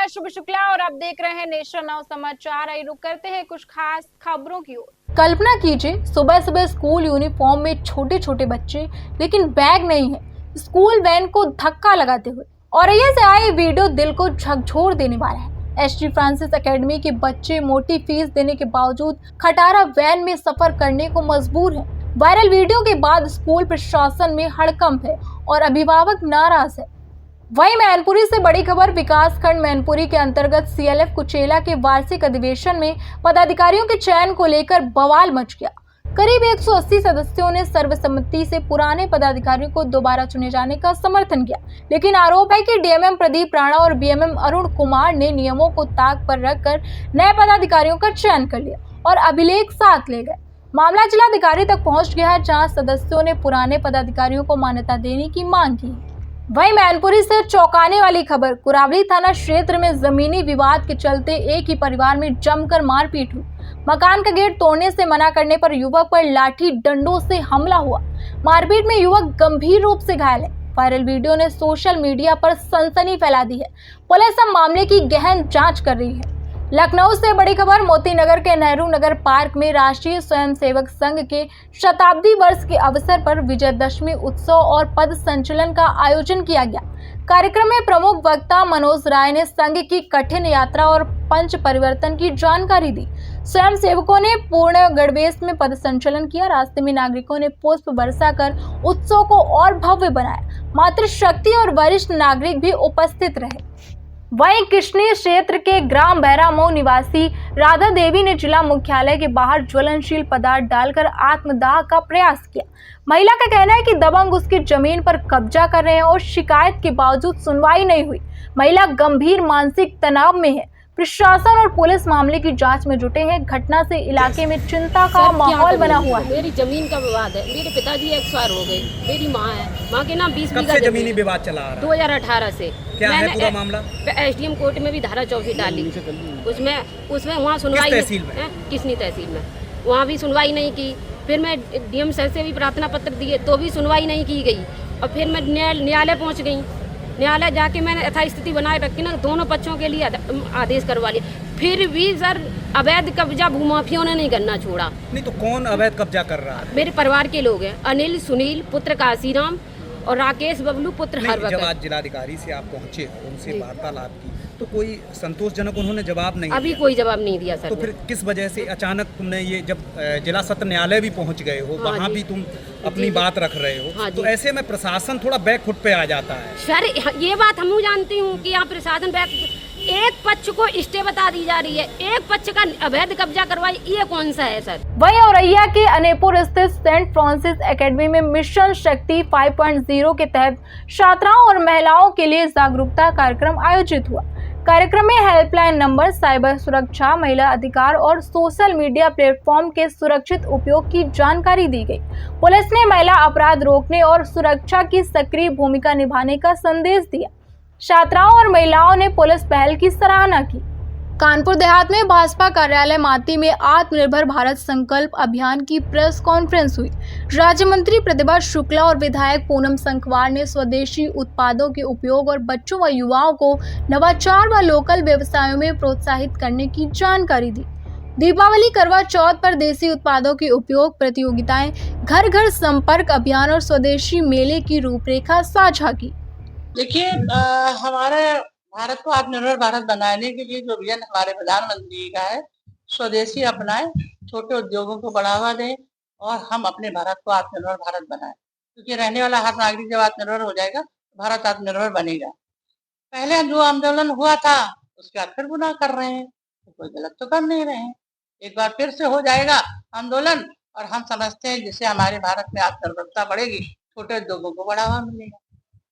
मैं शुभ शुक्ला और आप देख रहे हैं नेशन नाउ समाचार। आइए रुक करते हैं कुछ खास खबरों की ओर। कल्पना कीजिए, सुबह सुबह स्कूल यूनिफॉर्म में छोटे छोटे बच्चे, लेकिन बैग नहीं है, स्कूल वैन को धक्का लगाते हुए। औरैया से आए वीडियो दिल को झकझोर देने वाला है। एसटी फ्रांसिस एकेडमी के बच्चे मोटी फीस देने के बावजूद खटारा वैन में सफर करने को मजबूर हैं। वायरल वीडियो के बाद स्कूल प्रशासन में हड़कंप है और अभिभावक नाराज है। वहीं मैनपुरी से बड़ी खबर। विकास खंड मैनपुरी के अंतर्गत सीएलएफ कुचेला के वार्षिक अधिवेशन में पदाधिकारियों के चयन को लेकर बवाल मच गया। करीब 180 सदस्यों ने सर्वसम्मति से पुराने पदाधिकारियों को दोबारा चुने जाने का समर्थन किया, लेकिन आरोप है कि डीएमएम प्रदीप राणा और बीएमएम अरुण कुमार ने नियमों को ताक पर रखकर नए पदाधिकारियों का चयन कर लिया और अभिलेख साथ ले गए। मामला जिलाधिकारी तक पहुंच गया है, जहां सदस्यों ने पुराने पदाधिकारियों को मान्यता देने की मांग की। वहीं मैनपुरी से चौंकाने वाली खबर। कुरावली थाना क्षेत्र में जमीनी विवाद के चलते एक ही परिवार में जमकर मारपीट हुई। मकान का गेट तोड़ने से मना करने पर युवक पर लाठी डंडों से हमला हुआ। मारपीट में युवक गंभीर रूप से घायल है। वायरल वीडियो ने सोशल मीडिया पर सनसनी फैला दी है। पुलिस अब मामले की गहन जांच कर रही है। लखनऊ से बड़ी खबर। मोती नगर के नेहरू नगर पार्क में राष्ट्रीय स्वयंसेवक संघ के शताब्दी वर्ष के अवसर पर विजयदशमी उत्सव और पद संचलन का आयोजन किया गया। कार्यक्रम में प्रमुख वक्ता मनोज राय ने संघ की कठिन यात्रा और पंच परिवर्तन की जानकारी दी। स्वयंसेवकों ने पूर्ण गणवेश में पद संचलन किया। रास्ते में नागरिकों ने पुष्प बरसा कर उत्सव को और भव्य बनाया। मातृशक्ति और वरिष्ठ नागरिक भी उपस्थित रहे। वहीं किशनी क्षेत्र के ग्राम बैरामऊ निवासी राधा देवी ने जिला मुख्यालय के बाहर ज्वलनशील पदार्थ डालकर आत्मदाह का प्रयास किया। महिला का कहना है कि दबंग उसकी जमीन पर कब्जा कर रहे हैं और शिकायत के बावजूद सुनवाई नहीं हुई। महिला गंभीर मानसिक तनाव में है। प्रशासन और पुलिस मामले की जांच में जुटे हैं। घटना से इलाके में चिंता का माहौल बना हुआ है। मेरी जमीन का विवाद है। मेरे पिताजी एक्सपायर हो गए। मेरी माँ है, माँ के नाम 20 बीघा जमीनी विवाद चला आ रहा है 2018 से। क्या है पूरा मामला? एसडीएम कोर्ट में भी धारा 34 डाली। उसमें वहाँ सुनवाई किसनी तहसील में वहाँ भी सुनवाई नहीं की। फिर मैं डीएम सर से भी प्रार्थना पत्र दिए तो भी सुनवाई नहीं की गई। और फिर मैं न्यायालय पहुँच गई। न्यायालय जाके मैंने यथास्थिति बनाए रखी ना, दोनों पक्षों के लिए आदेश करवा लिया। फिर भी सर अवैध कब्जा भूमाफियों ने नहीं करना छोड़ा। नहीं तो कौन अवैध कब्जा कर रहा है? मेरे परिवार के लोग हैं। अनिल, सुनील पुत्र काशीराम और राकेश बबलू पुत्र हरवक। जब आज जिलाधिकारी से आप पहुंचे, उनसे वार्तालाप की, तो कोई संतोषजनक उन्होंने जवाब नहीं अभी कोई जवाब नहीं दिया सर। तो फिर किस वजह से अचानक तुमने ये, जब जिला सत्र न्यायालय भी पहुंच गए हो, वहाँ भी तुम अपनी बात रख रहे हो, तो ऐसे में प्रशासन थोड़ा बैक फुट पे आ जाता है? सर ये बात हम जानती हूँ कि यहाँ प्रशासन एक पक्ष को स्टे बता दी जा रही है, एक पक्ष का अवैध कब्जा करवाई, ये कौन सा है सर? वहीं औरैया के अनेपुर स्थित सेंट फ्रांसिस एकेडमी में मिशन शक्ति 5.0 के तहत छात्राओं और महिलाओं के लिए जागरूकता कार्यक्रम आयोजित हुआ। कार्यक्रम में हेल्पलाइन नंबर, साइबर सुरक्षा, महिला अधिकार और सोशल मीडिया प्लेटफॉर्म के सुरक्षित उपयोग की जानकारी दी गई। पुलिस ने महिला अपराध रोकने और सुरक्षा की सक्रिय भूमिका निभाने का संदेश दिया। छात्राओं और महिलाओं ने पुलिस पहल की सराहना की। कानपुर देहात में भाजपा कार्यालय माती में आत्मनिर्भर भारत संकल्प अभियान की प्रेस कॉन्फ्रेंस हुई। राज्य मंत्री प्रतिभा शुक्ला और विधायक पूनम संखवार ने स्वदेशी उत्पादों के उपयोग और बच्चों व युवाओं को नवाचार व लोकल व्यवसायों में प्रोत्साहित करने की जानकारी दी। दीपावली, करवा चौथ पर देसी उत्पादों के उपयोग प्रतियोगिताएं, घर घर संपर्क अभियान और स्वदेशी मेले की रूपरेखा साझा की। देखिए, हमारे भारत को आत्मनिर्भर भारत बनाने के लिए जो विजन हमारे प्रधानमंत्री जी का है, स्वदेशी अपनाएं, छोटे उद्योगों को बढ़ावा दें और हम अपने भारत को आत्मनिर्भर भारत बनाएं। क्योंकि रहने वाला हर नागरिक जब आत्मनिर्भर हो जाएगा, भारत आत्मनिर्भर बनेगा। पहले जो आंदोलन हुआ था उसके बाद फिर गुनाह कर रहे हैं, तो कोई गलत तो कर नहीं रहे हैं। एक बार फिर से हो जाएगा आंदोलन और हम समझते हैं जिससे हमारे भारत में आत्मनिर्भरता बढ़ेगी, छोटे उद्योगों को बढ़ावा मिलेगा।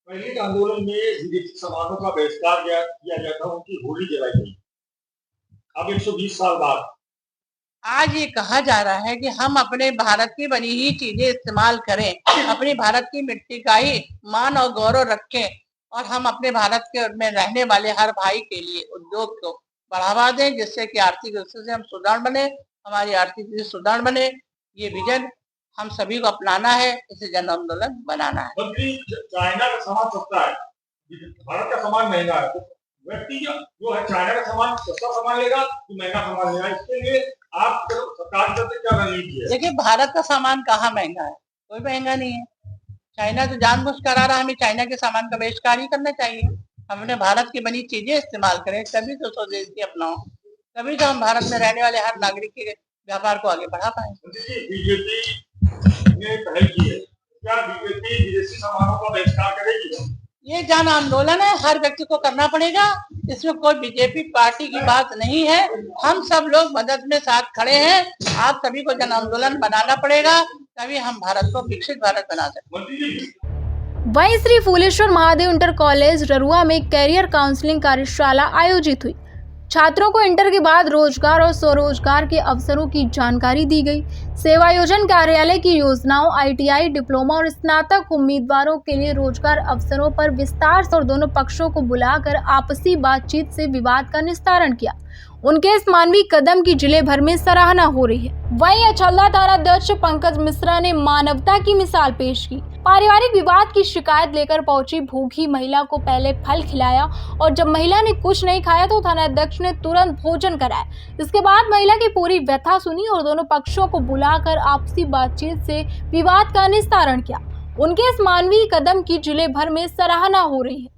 पहले के आंदोलन में विदेशी सामानों का बहिष्कार किया गया था, उनकी होली जलाई गई। अब 120 साल बाद आज ये कहा जा रहा है कि हम अपने भारत की बनी ही चीजें इस्तेमाल करें, अपनी भारत की मिट्टी का ही मान और गौरव रखें और हम अपने भारत के में रहने वाले हर भाई के लिए उद्योग को बढ़ावा दें, जिससे कि आर्थिक रूप से हम सुदृढ़ बने, हमारी आर्थिक स्थिति सुदृढ़ बने। ये विजन हम सभी को अपनाना है, इसे जन आंदोलन बनाना है। चाइना का सामान सस्ता है, भारत का सामान महंगा है, तो व्यक्ति जो है चाइना का सामान सस्ता सामान लेगा कि महंगा सामान लेगा, इसके लिए आप सरकार की तरफ से क्या रणनीति है? देखिए, भारत का सामान कहाँ महंगा है? कोई महंगा नहीं है। चाइना तो जानबूझ कर आ रहा है, हमें चाइना के सामान का बहिष्कार ही करना चाहिए। हम अपने भारत की बनी चीजें इस्तेमाल करें, तभी तो स्वदेशी अपनाओ, तभी तो हम भारत में रहने वाले हर नागरिक के व्यापार को आगे बढ़ा पाएंगे। बीजेपी ने पहल की है, क्या बीजेपी विदेशी सामानों का बहिष्कार करेगी? ये जन आंदोलन है, हर व्यक्ति को करना पड़ेगा। इसमें कोई बीजेपी पार्टी की बात नहीं है। हम सब लोग मदद में साथ खड़े हैं। आप सभी को जन आंदोलन बनाना पड़ेगा, तभी हम भारत को विकसित भारत बना सकते। वहीं श्री फूलेश्वर महादेव इंटर कॉलेज ररुआ में कैरियर काउंसलिंग कार्यशाला आयोजित हुई। छात्रों को इंटर के बाद रोजगार और स्वरोजगार के अवसरों की जानकारी दी गई। सेवायोजन कार्यालय की योजनाओं, ITI, डिप्लोमा और स्नातक उम्मीदवारों के लिए रोजगार अवसरों पर विस्तार से और दोनों पक्षों को बुलाकर आपसी बातचीत से विवाद का निस्तारण किया। उनके इस मानवीय कदम की जिले भर में सराहना हो रही है। वहीं अछल्दा थानाध्यक्ष पंकज मिश्रा ने मानवता की मिसाल पेश की। पारिवारिक विवाद की शिकायत लेकर पहुंची भूखी महिला को पहले फल खिलाया और जब महिला ने कुछ नहीं खाया तो थानाध्यक्ष ने तुरंत भोजन कराया। इसके बाद महिला की पूरी व्यथा सुनी और दोनों पक्षों को बुलाकर आपसी बातचीत से विवाद का निस्तारण किया। उनके इस मानवीय कदम की जिले भर में सराहना हो रही है।